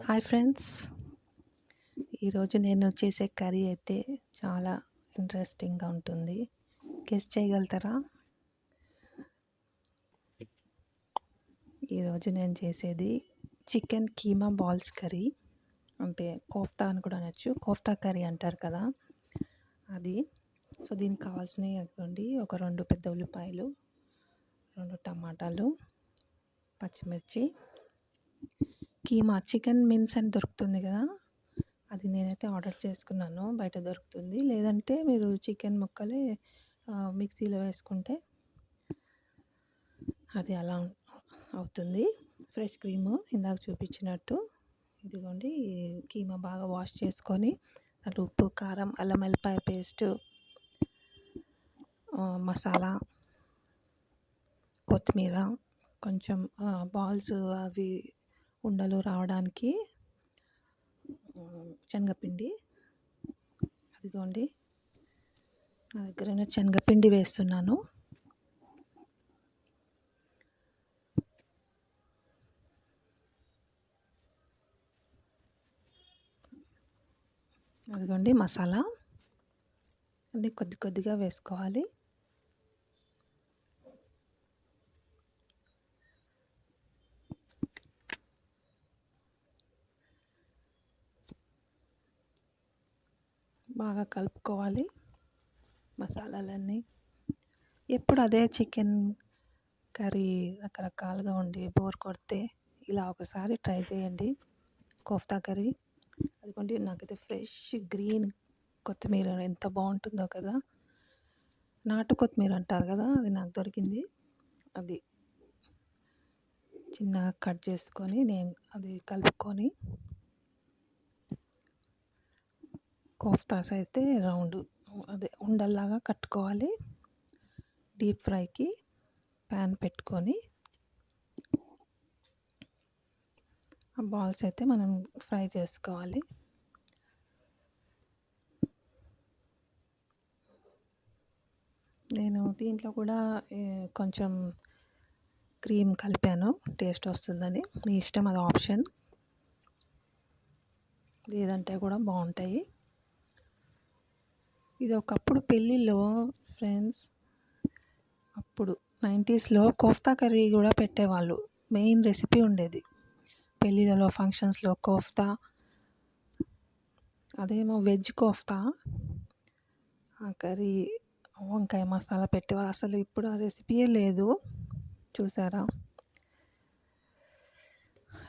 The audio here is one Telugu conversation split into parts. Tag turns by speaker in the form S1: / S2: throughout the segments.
S1: హాయ్ ఫ్రెండ్స్, ఈరోజు నేను చేసే కర్రీ అయితే చాలా ఇంట్రెస్టింగ్గా ఉంటుంది. గెస్ చేయగలుగుతారా? ఈరోజు నేను చేసేది చికెన్ కీమా బాల్స్ కర్రీ, అంటే కోఫ్తా అని కూడా అనొచ్చు. కోఫ్తా కర్రీ అంటారు కదా, అది. సో దీనికి కావాల్సినవి అనుకోండి, ఒక 2 పెద్ద ఉల్లిపాయలు, 2 టమాటాలు, పచ్చిమిర్చి, కీమా చికెన్ మిన్స్ అని దొరుకుతుంది కదా, అది నేనైతే ఆర్డర్ చేసుకున్నాను. బయట దొరుకుతుంది, లేదంటే మీరు చికెన్ ముక్కలే మిక్సీలో వేసుకుంటే అది అలా అవుతుంది. ఫ్రెష్ క్రీము ఇందాక చూపించినట్టు. ఇదిగోండి, కీమా బాగా వాష్ చేసుకొని అటు ఉప్పు, కారం, అల్లం వెల్లిపాయ పేస్టు, మసాలా, కొత్తిమీర, కొంచెం బాల్స్ అవి ఉండలు రావడానికి శనగపిండి. అదిగోండి, నా దగ్గర శనగపిండి వేస్తున్నాను. అదిగోండి మసాలా అన్నీ కొద్ది కొద్దిగా వేసుకోవాలి. బాగా కలుపుకోవాలి మసాలాలన్నీ. ఎప్పుడు అదే చికెన్ కర్రీ రకరకాలుగా ఉండి బోర్ కొడితే ఇలా ఒకసారి ట్రై చేయండి, కోఫ్తా కర్రీ. అదిగోండి, నాకైతే ఫ్రెష్ గ్రీన్ కొత్తిమీర ఎంత బాగుంటుందో కదా, నాటు కొత్తిమీర అంటారు కదా, అది నాకు దొరికింది. అది చిన్నగా కట్ చేసుకొని నేను అది కలుపుకొని, కోఫ్తాస్ అయితే రౌండ్ అదే ఉండల్లాగా కట్టుకోవాలి. డీప్ ఫ్రైకి ప్యాన్ పెట్టుకొని ఆ బాల్స్ అయితే మనం ఫ్రై చేసుకోవాలి. నేను దీంట్లో కూడా కొంచెం క్రీమ్ కలిపాను, టేస్ట్ వస్తుందని. మీ ఇష్టం, అది ఆప్షన్. లేదంటే కూడా బాగుంటాయి. ఇది ఒకప్పుడు పెళ్ళిళ్ళలో ఫ్రెండ్స్, అప్పుడు 90స్లో కోఫ్తా కర్రీ కూడా పెట్టేవాళ్ళు. మెయిన్ రెసిపీ ఉండేది పెళ్ళిళ్ళలో, ఫంక్షన్స్లో కోఫ్తా. అదేమో వెజ్ కోఫ్తా, ఆ కర్రీ వంకాయ మసాలా పెట్టేవాళ్ళు. అసలు ఇప్పుడు ఆ రెసిపీయే లేదు, చూసారా?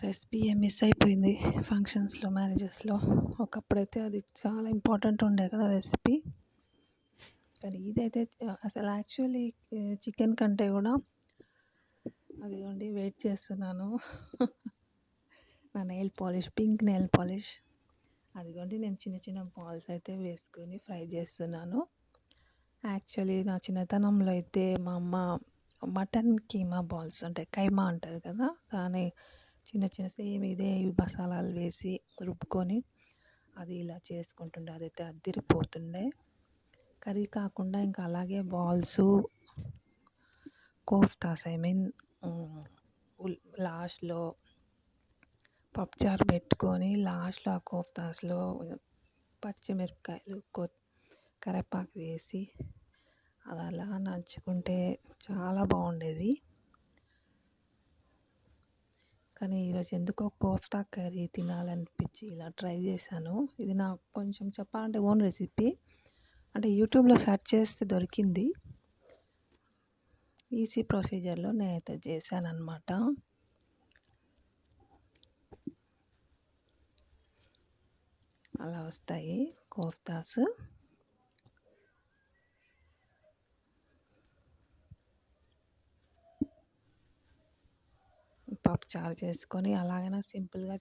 S1: రెసిపీ మిస్ అయిపోయింది ఫంక్షన్స్లో, మ్యారేజెస్లో. ఒకప్పుడైతే అది చాలా ఇంపార్టెంట్ ఉండే కదా రెసిపీ. కానీ ఇదైతే అసలు యాక్చువల్లీ చికెన్ కంటే కూడా, అదిగోండి వెయిట్ చేస్తున్నాను నా nail polish, pink nail polish. అదిగోండి, నేను చిన్న చిన్న బాల్స్ అయితే వేసుకొని ఫ్రై చేస్తున్నాను. యాక్చువల్లీ నా చిన్నతనంలో అయితే మా అమ్మ మటన్ కీమా బాల్స్, అంటే కైమా అంటారు కదా, దాని చిన్న చిన్న సేమ్ ఇదే మసాలాలు వేసి రుబ్బుకొని అది ఇలా చేసుకుంటుండే. అదైతే అద్దిరిపోతుండే. కర్రీ కాకుండా ఇంకా అలాగే బాల్స్, కోఫ్తాస్, ఐ మీన్ లాస్ట్లో పప్పుచారు పెట్టుకొని లాస్ట్లో ఆ కోఫ్తాస్లో పచ్చిమిరపకాయలు, కరివేపాకు వేసి అది అలా నంచుకుంటే చాలా బాగుండేది. కానీ ఈరోజు ఎందుకో కోఫ్తా కర్రీ తినాలనిపించి ఇలా ట్రై చేశాను. ఇది నాకు కొంచెం చెప్పాలంటే ఓన్ రెసిపీ, అంటే యూట్యూబ్లో సెర్చ్ చేస్తే దొరికింది. ఈజీ ప్రొసీజర్లో నేనైతే చేశాను అన్నమాట. అలా వస్తాయి కోఫ్తాస్. పప్పు చారు చేసుకొని అలాగైనా సింపుల్గా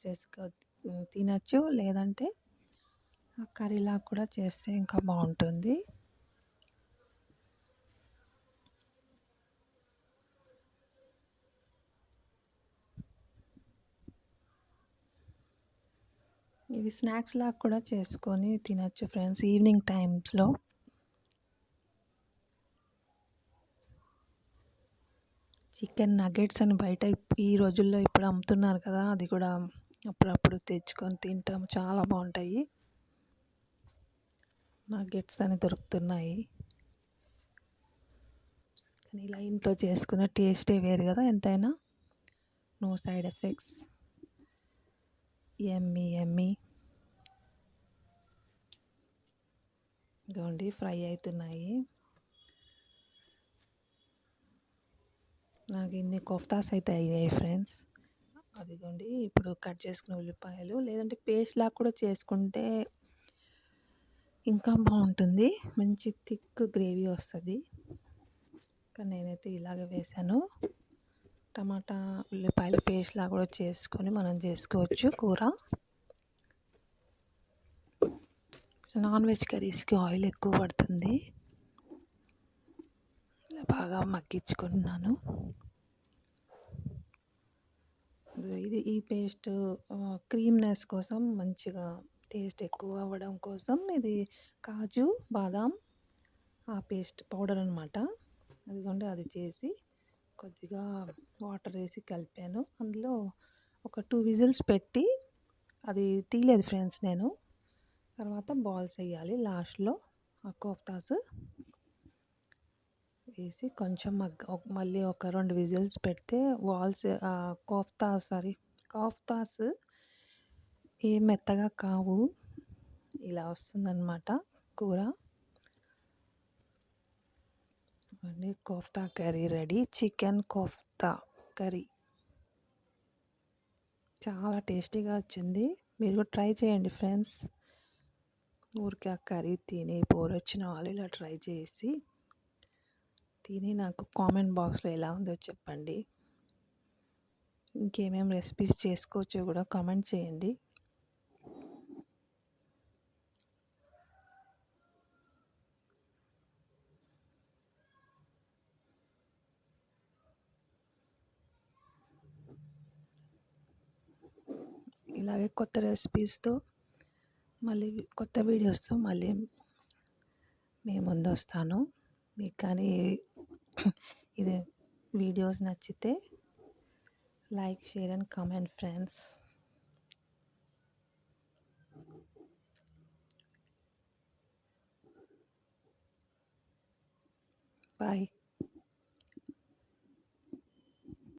S1: తినచ్చు, లేదంటే కర్రీలా కూడా చేస్తే ఇంకా బాగుంటుంది. ఇవి స్నాక్స్ లాగా కూడా చేసుకొని తినచ్చు ఫ్రెండ్స్, ఈవినింగ్ టైమ్స్లో. చికెన్ నగెట్స్ అని బయట ఈ రోజుల్లో ఇప్పుడు అమ్ముతున్నారు కదా, అది కూడా అప్పుడప్పుడు తెచ్చుకొని తింటాము, చాలా బాగుంటాయి. నగ్గెట్స్ అని దొరుకుతున్నాయి. కానీ ఇలా ఇంట్లో చేసుకున్న టేస్టే వేరు కదా ఎంతైనా. No side effects. Yummy yummy. ఇదిగోండి ఫ్రై అవుతున్నాయి. నాకు ఇన్ని కోఫ్తాస్ అయితే అయ్యాయి ఫ్రెండ్స్. అదిగోండి ఇప్పుడు కట్ చేసుకున్న ఉల్లిపాయలు, లేదంటే పేస్ట్ లాగా కూడా చేసుకుంటే ఇంకా బాగుంటుంది, మంచి థిక్ గ్రేవీ వస్తుంది. కానీ నేనైతే ఇలాగే వేసాను. టమాటా ఉల్లిపాయలు పేస్ట్ లాగా కూడా చేసుకొని మనం చేసుకోవచ్చు కూర. నాన్ వెజ్ కర్రీస్కి ఆయిల్ ఎక్కువ పడుతుంది. బాగా మగ్గించుకున్నాను. ఇది ఈ పేస్ట్ క్రీమ్నెస్ కోసం, మంచిగా టేస్ట్ ఎక్కువ అవ్వడం కోసం ఇది కాజు బాదాం ఆ పేస్ట్ పౌడర్ అనమాట. అదిగోండి అది చేసి కొద్దిగా వాటర్ వేసి కలిపాను. అందులో ఒక 2 విజిల్స్ పెట్టి, అది తీయలేదు ఫ్రెండ్స్ నేను. తర్వాత బాల్స్ వేయాలి లాస్ట్లో. ఆ కోఫ్తాస్ వేసి కొంచెం మళ్ళీ ఒక 2 విజిల్స్ పెడితే కోఫ్తాస్ ఏ మెత్తగా కావు, ఇలా వస్తుందన్నమాట కూర. మళ్ళీ kofta curry ready. Chicken kofta curry చాలా టేస్టీగా వచ్చింది. మీరు కూడా ట్రై చేయండి ఫ్రెండ్స్. ఊరికే ఆ కర్రీ తిని బోర్ వచ్చిన వాళ్ళు ఇలా ట్రై చేసి తిని నాకు కామెంట్ బాక్స్లో ఎలా ఉందో చెప్పండి. ఇంకేమేమి రెసిపీస్ చేసుకోవచ్చో కూడా కామెంట్ చేయండి. ఇలాగే కొత్త రెసిపీస్తో మళ్ళీ కొత్త వీడియోస్తో మళ్ళీ మీ ముందు వస్తాను. మీకు కానీ ఇది వీడియోస్ నచ్చితే like, share and comment friends. Bye.